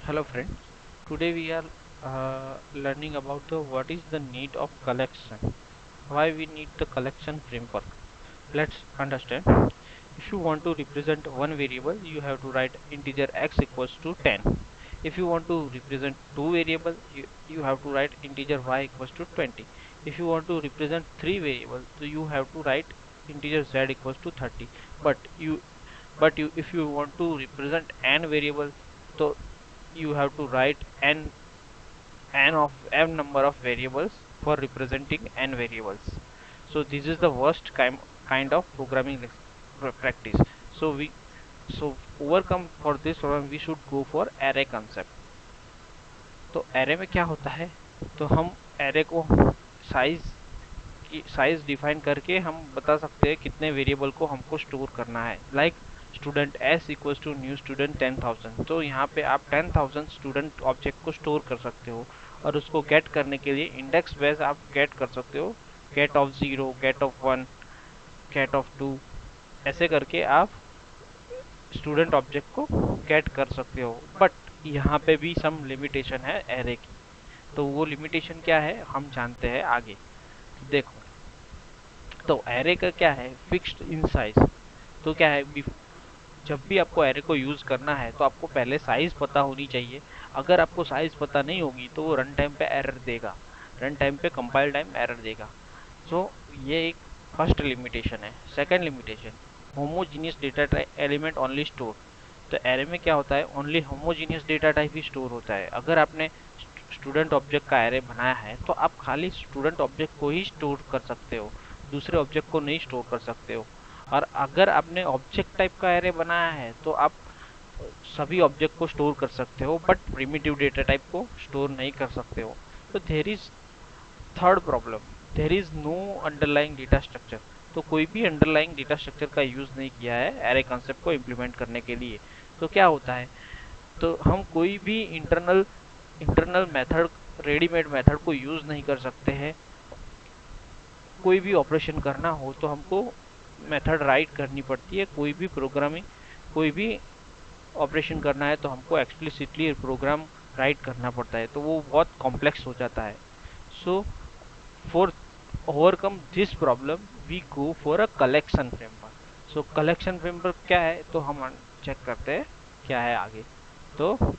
Hello friends, today we are learning about what is the need of collection, why we need the collection framework. Let's understand. If you want to represent one variable, you have to write integer x equals to 10. If you want to represent two variables, you have to write integer y equals to 20. If you want to represent three variables, so you have to write integer z equals to 30. But if you want to represent n variable, so you have to write n number of variables for representing n variables. So this is the worst kind of programming practice. So we so overcome for this problem we should go for array concept. तो array में क्या होता है, तो हम array को size size define करके हम बता सकते हैं कितने वेरिएबल को हमको स्टोर करना है. Like student s equals to new student 10,000. तो यहाँ पे आप 10,000 स्टूडेंट ऑब्जेक्ट को स्टोर कर सकते हो और उसको गेट करने के लिए इंडेक्स बेस आप गेट कर सकते हो. Get of 0, get of 1, get of 2, ऐसे करके आप स्टूडेंट ऑब्जेक्ट को गेट कर सकते हो. बट यहाँ पे भी सम लिमिटेशन है एरे की. तो वो लिमिटेशन क्या है हम जानते हैं आगे. देखो, तो एरे का क्या है, फिक्स्ड इन साइज. तो क्या है, जब भी आपको एरे को यूज करना है तो आपको पहले साइज पता होनी चाहिए. अगर आपको साइज पता नहीं होगी तो वो रन टाइम पे एरर देगा, रन टाइम पे कंपाइल टाइम एरर देगा. सो ये एक फर्स्ट लिमिटेशन है. Second limitation, homogeneous data element only store. तो एरे में क्या होता है, ओनली होमोजीनियस डेटा टाइप ही स्टोर होता है. अगर आपने स्टूडेंट ऑब्जेक्ट का एरे बनाया है तो आप खाली स्टूडेंट ऑब्जेक्ट को ही स्टोर कर सकते हो, दूसरे ऑब्जेक्ट को नहीं स्टोर कर सकते हो. और अगर आपने ऑब्जेक्ट टाइप का एरे बनाया है तो आप सभी ऑब्जेक्ट को स्टोर कर सकते हो बट प्रिमिटिव डेटा टाइप को स्टोर नहीं कर सकते हो. तो there is third problem, there is no underlying data structure. तो कोई भी अंडरलाइंग डेटा स्ट्रक्चर का यूज नहीं किया है एरे कॉन्सेप्ट को इम्प्लीमेंट करने के लिए. तो क्या होता है, तो हम कोई भी internal internal method, readymade method को यूज नहीं कर सकते हैं. कोई भी ऑपरेशन करना हो तो हमको मेथड राइट करनी पड़ती है. कोई भी प्रोग्रामिंग, कोई भी ऑपरेशन करना है तो हमको एक्सप्लिसिटली प्रोग्राम राइट करना पड़ता है. तो वो बहुत कॉम्प्लेक्स हो जाता है. So for overcome this problem we go for a collection framework. So collection framework क्या है तो हम चेक करते हैं क्या है आगे. तो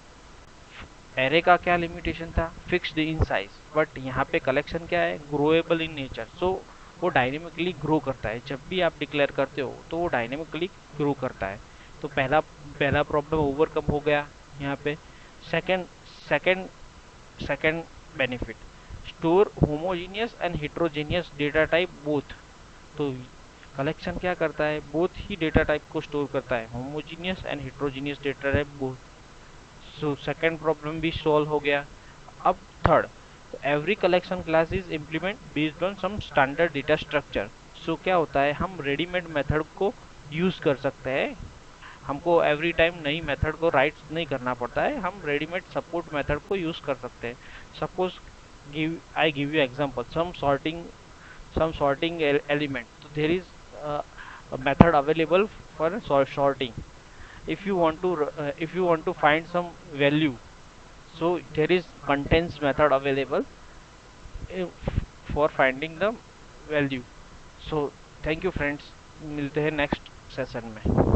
एरे का क्या लिमिटेशन था, फिक्स्ड इन साइज. बट यहाँ पे कलेक्शन क्या है, ग्रोएबल इन नेचर. सो वो डायनेमिकली ग्रो करता है. जब भी आप डिक्लेयर करते हो तो वो डायनेमिकली ग्रो करता है. तो पहला पहला प्रॉब्लम ओवरकम हो गया यहाँ पे. Second second second benefit, store homogeneous and heterogeneous data type both. तो कलेक्शन क्या करता है, बोथ ही डेटा टाइप को स्टोर करता है, homogeneous and heterogeneous data type both. So second problem भी सॉल्व हो गया. अब थर्ड, तो every collection class is implement based on some standard data structure. So क्या होता है, हम रेडीमेड मेथड को यूज कर सकते हैं. हमको एवरी टाइम नई मेथड को राइट नहीं करना पड़ता है, हम रेडीमेड सपोर्ट मेथड को यूज कर सकते हैं. Suppose I give you example, some sorting element. So there is a method available for sorting. If you want to find some value, so there is contains method available for finding the value. So thank you friends, मिलते हैं next session में.